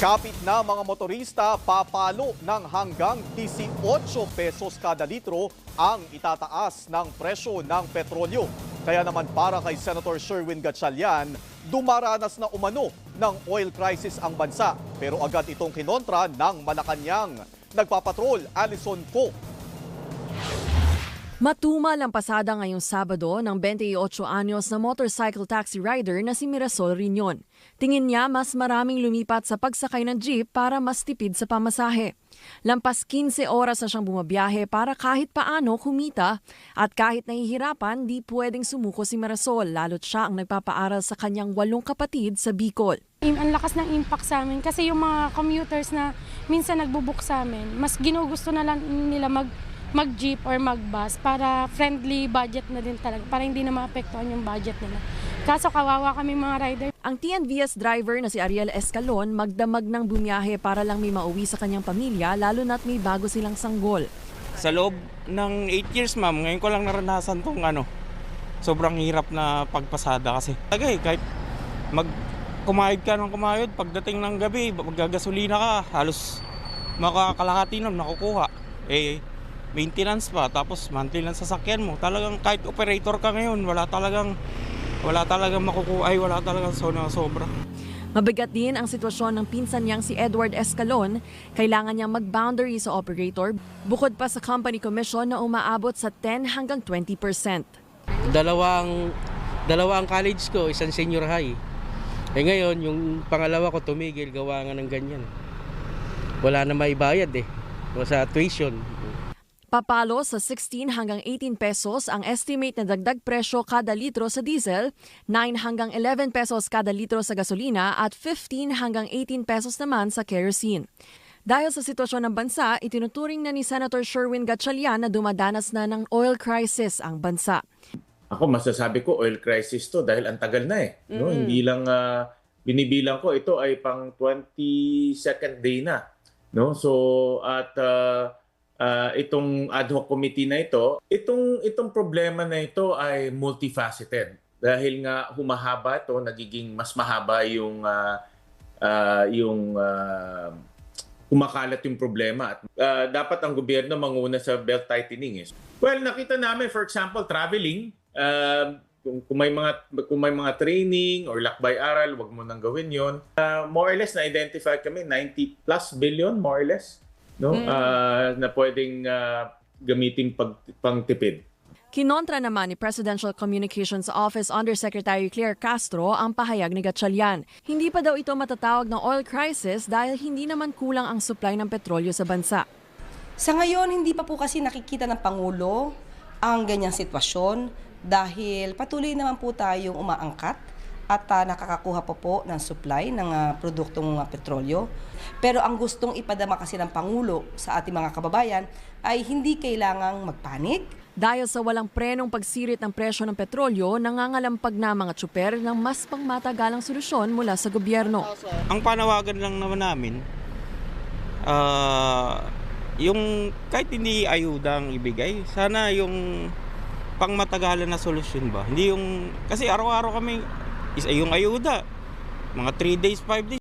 Kapit na mga motorista, papalo ng hanggang 18 pesos kada litro ang itataas ng presyo ng petrolyo. Kaya naman para kay Senator Sherwin Gatchalian, dumaranas na umano ng oil crisis ang bansa. Pero agad itong kinontra ng Malacanang. Nagpapatrol, Alison Co. Matumal ang pasada ngayong Sabado ng 28 anyos na motorcycle taxi rider na si Mirasol Riñon. Tingin niya mas maraming lumipat sa pagsakay ng jeep para mas tipid sa pamasahe. Lampas 15 oras na siyang bumabiyahe para kahit paano kumita at kahit nahihirapan di pwedeng sumuko si Mirasol lalo't siya ang nagpapaaral sa kanyang 8 kapatid sa Bicol. Ang lakas ng impact sa amin kasi yung mga commuters na minsan nagbubook sa amin, mas ginugusto na lang nila mag-jeep or mag-bus para friendly budget na din talaga, para hindi na maapektuhan yung budget nila. Kaso kawawa kami mga rider. Ang TNVS driver na si Ariel Escalon magdamag ng bumiyahe para lang may mauwi sa kanyang pamilya lalo na't may bago silang sanggol. Sa loob ng 8 years ma'am, ngayon ko lang naranasan tong sobrang hirap na pagpasada kasi. Kahit kumayod ka ng kumayod, pagdating ng gabi, maggagasolina ka, halos makakalahati nun nakukuha. Maintenance pa, tapos monthly lang sasakyan mo. Talagang kahit operator ka ngayon, wala talagang makukuha, wala talagang sobra. Mabigat din ang sitwasyon ng pinsan niyang si Edward Escalon. Kailangan niyang mag-boundary sa operator, bukod pa sa company commission na umaabot sa 10 hanggang 20%. Dalawang college ko, isang senior high. Ngayon, yung pangalawa ko tumigil, gawa nga ng ganyan. Wala na maibayad sa tuition. Papalo sa 16 hanggang 18 pesos ang estimate na dagdag presyo kada litro sa diesel, 9 hanggang 11 pesos kada litro sa gasolina at 15 hanggang 18 pesos naman sa kerosene. Dahil sa sitwasyon ng bansa, itinuturing na ni Senator Sherwin Gatchalian na dumadanas na ng oil crisis ang bansa. Ako masasabi ko oil crisis to dahil ang tagal na no? Hindi lang binibilang ko ito ay pang 22nd day na, no? So at itong ad hoc committee na itong problema na ito ay multifaceted dahil nga humahaba ito, nagiging mas mahaba yung kumakalat yung problema at dapat ang gobyerno manguna sa belt tightening. Well, nakita namin for example traveling, kung may mga training or lakbay aral, wag mo nang gawin yon. More or less na identify kami 90+ billion more or less, no? Na pwedeng gamitin pangtipid. Kinontra naman ni Presidential Communications Office Undersecretary Claire Castro ang pahayag ni Gatchalian. Hindi pa daw ito matatawag ng oil crisis dahil hindi naman kulang ang supply ng petrolyo sa bansa. Sa ngayon, hindi pa po kasi nakikita ng Pangulo ang ganyang sitwasyon dahil patuloy naman po tayong umaangkat at nakakakuha po ng supply ng produktong petrolyo. Pero ang gustong ipadama kasi ng Pangulo sa ating mga kababayan ay hindi kailangang magpanik. Dahil sa walang prenong pagsirit ng presyo ng petrolyo, nangangalampag na mga tsuper ng mas pangmatagalang solusyon mula sa gobyerno. Ang panawagan lang naman namin, yung kahit hindi ayuda ang ibigay, sana yung pangmatagalan na solusyon ba? Hindi yung, kasi araw-araw kami, yung ayuda, mga 3 days, 5 days.